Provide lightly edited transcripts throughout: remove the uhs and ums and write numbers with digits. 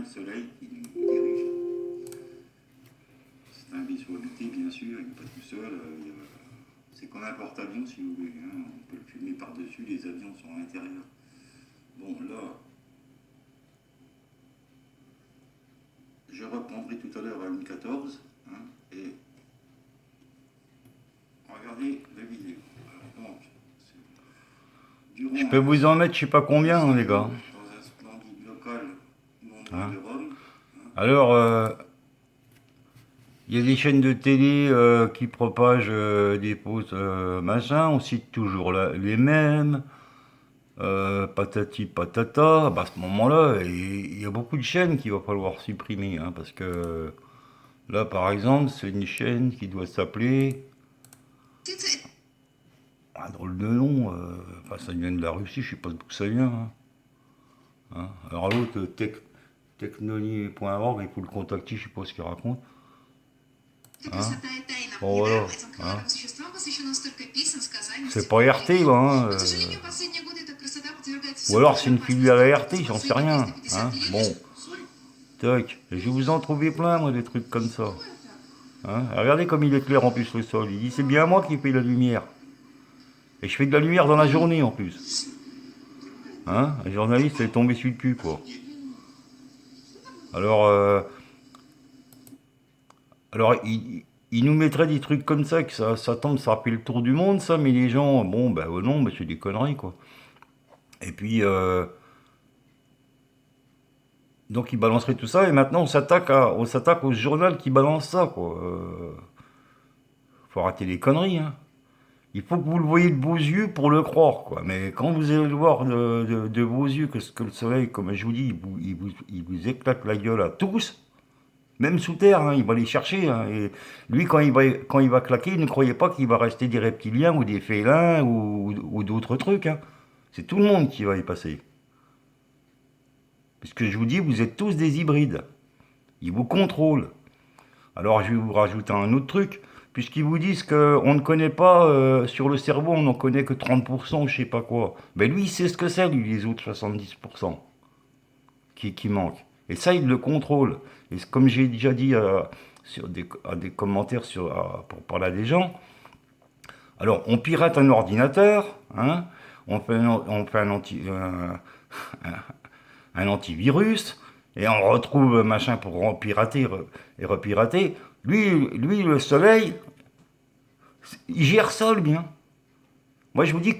Soleil qui dirige. C'est un vaisseau habité, bien sûr, il n'est pas tout seul. C'est comme un porte-avions, si vous voulez. Hein. On peut le filmer par-dessus, les avions sont à l'intérieur. Bon, là, je reprendrai tout à l'heure à 1h14. Hein, et regardez la vidéo. Donc, Je peux vous en mettre je sais pas combien, hein, les gars. Dans un splendide local non loin Hein? de Rome. Hein. Alors, il y a des chaînes de télé qui propagent des fausses machin, on cite toujours les mêmes, patati patata. Bah, à ce moment-là, il y a beaucoup de chaînes qu'il va falloir supprimer, hein, parce que là, par exemple, c'est une chaîne qui doit s'appeler... Un drôle de nom, enfin, ça vient de la Russie, je sais pas d'où ça vient. Hein. Hein. Alors l'autre, technoni.org, il faut le contacter, je sais pas ce qu'il raconte. Hein. Bon voilà. Hein. C'est pas RT, hein. Ou alors c'est une filiale à RT, j'en sais rien. Hein. Bon. Tac. Je vais vous en trouver plein, moi, des trucs comme ça. Hein. Regardez comme il éclaire en plus le sol. Il dit c'est bien moi qui fais la lumière. Et je fais de la lumière dans la journée en plus. Hein. Un journaliste est tombé sur le cul, quoi. Alors il nous mettrait des trucs comme ça, que ça tombe, ça fait le tour du monde, ça, mais les gens, bon, ben non, ben, c'est des conneries, quoi. Et puis, donc il balancerait tout ça, et maintenant on s'attaque au journal qui balance ça, quoi. Faut arrêter les conneries, hein. Il faut que vous le voyez de vos yeux pour le croire, quoi. Mais quand vous allez le voir de vos yeux, que le soleil, comme je vous dis, il vous éclate la gueule à tous, même sous terre, hein, il va les chercher. Hein, et lui, quand il va claquer, ne croyez pas qu'il va rester des reptiliens ou des félins ou d'autres trucs. Hein. C'est tout le monde qui va y passer. Parce que je vous dis, vous êtes tous des hybrides. Ils vous contrôlent. Alors je vais vous rajouter un autre truc. Puisqu'ils vous disent qu'on ne connaît pas, sur le cerveau, on n'en connaît que 30%, je sais pas quoi. Ben lui, il sait ce que c'est, lui, les autres 70% qui manquent. Et ça, il le contrôle. Et comme j'ai déjà dit à des commentaires pour parler à des gens, alors on pirate un ordinateur, hein, on fait un antivirus, et on retrouve machin pour repirater et repirater. Lui, le soleil, il gère ça, lui. Hein. Moi, je vous dis,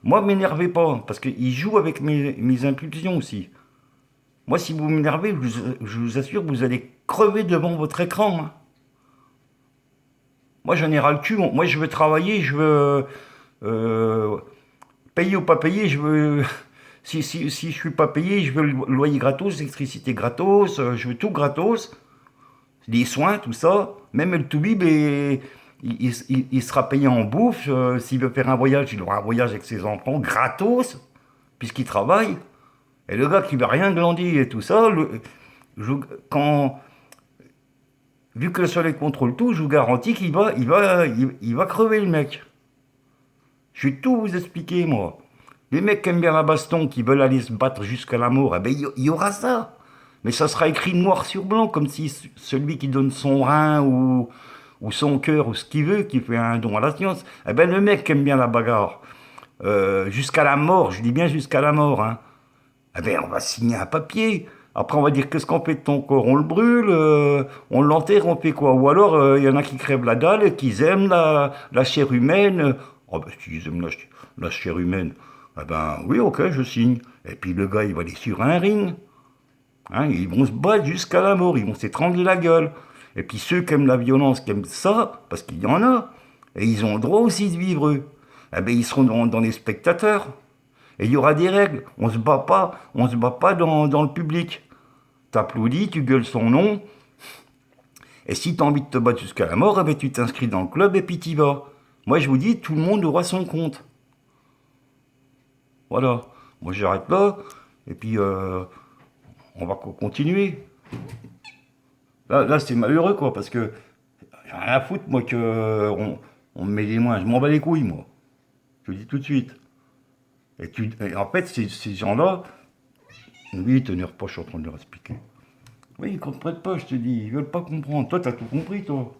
moi, m'énervez pas, parce qu'il joue avec mes impulsions aussi. Moi, si vous m'énervez, je vous assure que vous allez crever devant votre écran. Hein. Moi, j'en ai ras le cul. Moi, je veux travailler, je veux payer ou pas payer. Je veux, si je suis pas payé, je veux le loyer gratos, l'électricité gratos, je veux tout gratos. Les soins, tout ça. Même le toubib, il sera payé en bouffe. S'il veut faire un voyage, il aura un voyage avec ses enfants gratos, puisqu'il travaille. Et le gars qui ne veut rien glander et tout ça, vu que le soleil contrôle tout, je vous garantis qu'il va crever, le mec. Je vais tout vous expliquer, moi. Les mecs qui aiment bien la baston, qui veulent aller se battre jusqu'à la mort, eh ben, il y aura ça. Mais ça sera écrit noir sur blanc, comme si celui qui donne son rein ou son cœur ou ce qu'il veut, qui fait un don à la science, eh ben, le mec qui aime bien la bagarre, jusqu'à la mort, je dis bien jusqu'à la mort, hein, eh ben, on va signer un papier. Après, on va dire qu'est-ce qu'on fait de ton corps? On le brûle, on l'enterre, on fait quoi? Ou alors, il y en a qui crèvent la dalle, qui aiment la chair humaine. Oh ben, s'ils aiment la chair humaine, eh ben oui, ok, je signe. Et puis le gars, il va aller sur un ring. Hein, ils vont se battre jusqu'à la mort, ils vont s'étrangler la gueule. Et puis ceux qui aiment la violence, qui aiment ça, parce qu'il y en a, et ils ont le droit aussi de vivre eux, eh ben, ils seront dans les spectateurs. Et il y aura des règles. On se bat pas dans le public. T'applaudis, tu gueules son nom. Et si tu as envie de te battre jusqu'à la mort, eh ben, tu t'inscris dans le club et puis t'y vas. Moi, je vous dis, tout le monde aura son compte. Voilà. Moi, j'arrête là. Et puis, on va continuer. Là c'est malheureux, quoi, parce que j'ai rien à foutre, moi, on me met les mains. Je m'en bats les couilles, moi. Je le dis tout de suite. Et en fait, ces gens-là, oui, tenir pas, je suis en train de leur expliquer. Oui, ils comprennent pas, je te dis. Ils veulent pas comprendre. Toi, t'as tout compris, toi.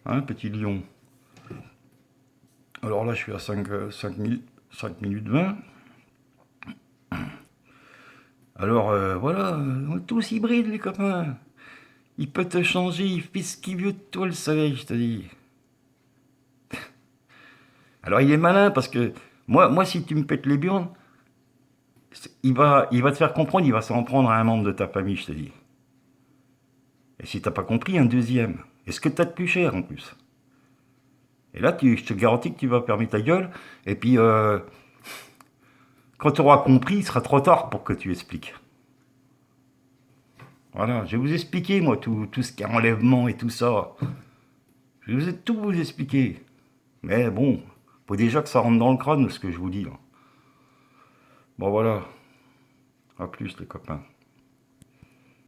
Hein, petit lion. Alors là, je suis à 5 minutes 20. Alors, voilà, on est tous hybrides, les copains. Il peut te changer, il fait ce qu'il veut de toi, le soleil, je te dis. Alors, il est malin, parce que moi si tu me pètes les burnes, il va te faire comprendre, il va s'en prendre à un membre de ta famille, je te dis. Et si t'as pas compris, un deuxième. Et ce que t'as de plus cher, en plus. Et là, je te garantis que tu vas fermer ta gueule, et puis, quand tu auras compris, il sera trop tard pour que tu expliques. Voilà, je vais vous expliquer, moi, tout ce qui est enlèvement et tout ça. Je vais tout vous expliquer. Mais bon, faut déjà que ça rentre dans le crâne, ce que je vous dis, là. Bon, voilà. À plus, les copains.